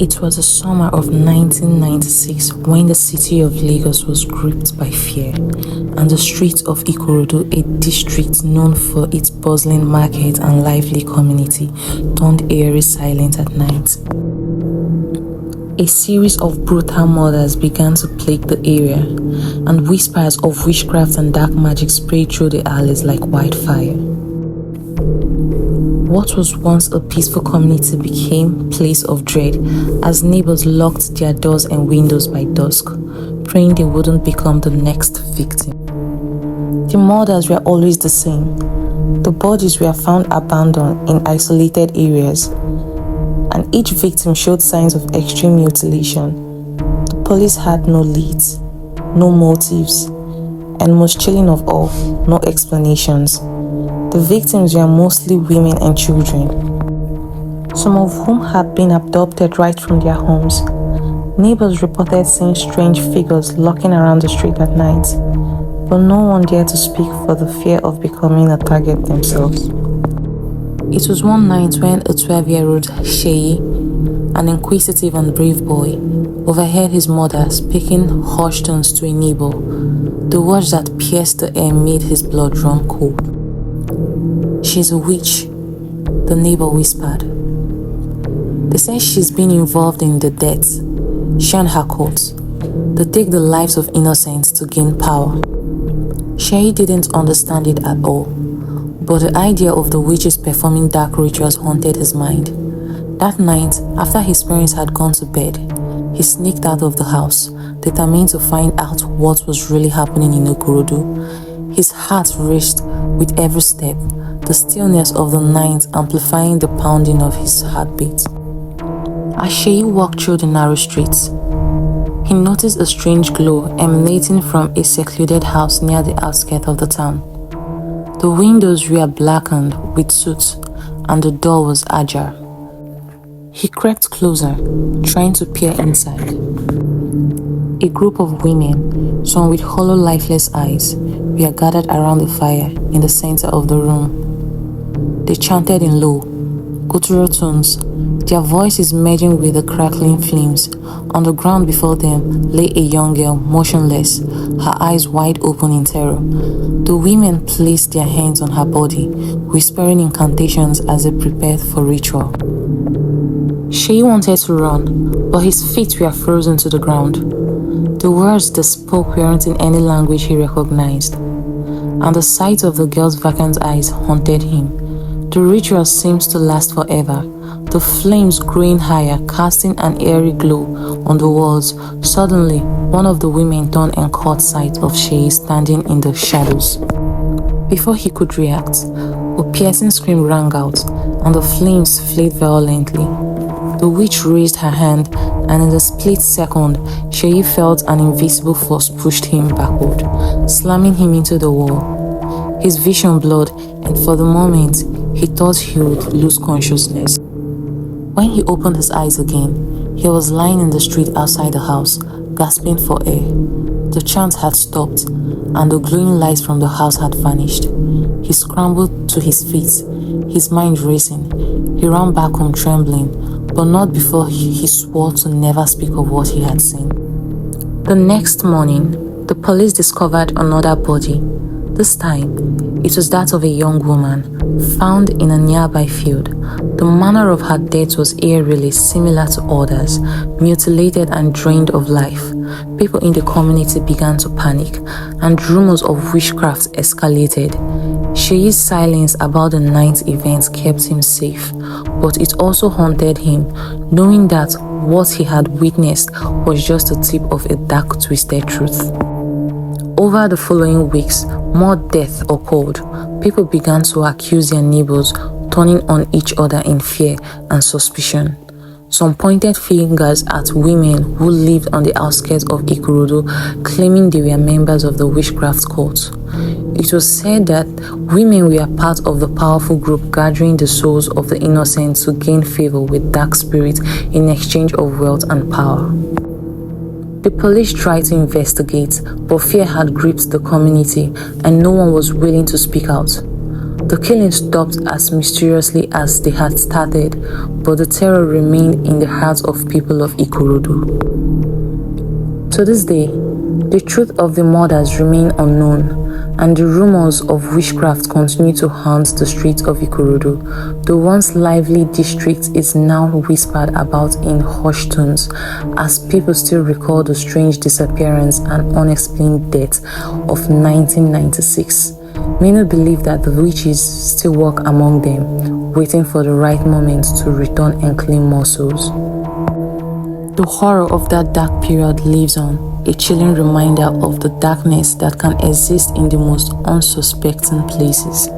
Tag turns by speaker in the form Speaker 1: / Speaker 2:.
Speaker 1: It was the summer of 1996 when the city of Lagos was gripped by fear, and the streets of Ikurutu, a district known for its bustling market and lively community, turned eerie silent at night. A series of brutal murders began to plague the area, and whispers of witchcraft and dark magic sprayed through the alleys like wildfire. What was once a peaceful community became a place of dread as neighbors locked their doors and windows by dusk, praying they wouldn't become the next victim. The murders were always the same. The bodies were found abandoned in isolated areas, and each victim showed signs of extreme mutilation. The police had no leads, no motives, and most chilling of all, no explanations. The victims were mostly women and children, some of whom had been abducted right from their homes. Neighbors reported seeing strange figures lurking around the street at night, but no one dared to speak for the fear of becoming a target themselves. It was one night when a 12-year-old Sheye, an inquisitive and brave boy, overheard his mother speaking harsh tones to a neighbor. The words that pierced the air made his blood run cold. "She's a witch," the neighbor whispered. They said she's been involved in the deaths, she and her cult. They take the lives of innocents to gain power. Sheye didn't understand it at all, but the idea of the witches performing dark rituals haunted his mind. That night, after his parents had gone to bed, he sneaked out of the house, determined to find out what was really happening in Ikurutu. His heart raced with every step, the stillness of the night amplifying the pounding of his heartbeat. As Sheye walked through the narrow streets, he noticed a strange glow emanating from a secluded house near the outskirts of the town. The windows were blackened with soot, and the door was ajar. He crept closer, trying to peer inside. A group of women, some with hollow, lifeless eyes, were gathered around the fire in the center of the room. They chanted in low, guttural tones, their voices merging with the crackling flames. On the ground before them lay a young girl, motionless, her eyes wide open in terror. The women placed their hands on her body, whispering incantations as they prepared for ritual. Sheye wanted to run, but his feet were frozen to the ground. The words they spoke weren't in any language he recognized, and the sight of the girl's vacant eyes haunted him. The ritual seems to last forever, the flames growing higher, casting an eerie glow on the walls. Suddenly, one of the women turned and caught sight of Sheye standing in the shadows. Before he could react, a piercing scream rang out, and the flames flared violently. The witch raised her hand, and in a split second, Sheye felt an invisible force pushed him backward, slamming him into the wall. His vision blurred, and for the moment, he thought he would lose consciousness. When he opened his eyes again, he was lying in the street outside the house, gasping for air. The chant had stopped, and the glowing lights from the house had vanished. He scrambled to his feet, his mind racing. He ran back home trembling, but not before he swore to never speak of what he had seen. The next morning, the police discovered another body. This time, it was that of a young woman, found in a nearby field. The manner of her death was eerily similar to others, mutilated and drained of life. People in the community began to panic, and rumors of witchcraft escalated. Sheye's silence about the night's events kept him safe, but it also haunted him, knowing that what he had witnessed was just the tip of a dark, twisted truth. Over the following weeks, more deaths occurred. People began to accuse their neighbors, turning on each other in fear and suspicion. Some pointed fingers at women who lived on the outskirts of Ikurutu, claiming they were members of the witchcraft cult. It was said that women were part of the powerful group gathering the souls of the innocent to gain favor with dark spirits in exchange of wealth and power. The police tried to investigate, but fear had gripped the community and no one was willing to speak out. The killings stopped as mysteriously as they had started, but the terror remained in the hearts of people of Ikurutu. To this day, the truth of the murders remain unknown, and the rumors of witchcraft continue to haunt the streets of Ikurutu. The once lively district is now whispered about in hushed tones, as people still recall the strange disappearance and unexplained death of 1996. Many believe that the witches still walk among them, waiting for the right moment to return and claim more souls. The horror of that dark period lives on, a chilling reminder of the darkness that can exist in the most unsuspecting places.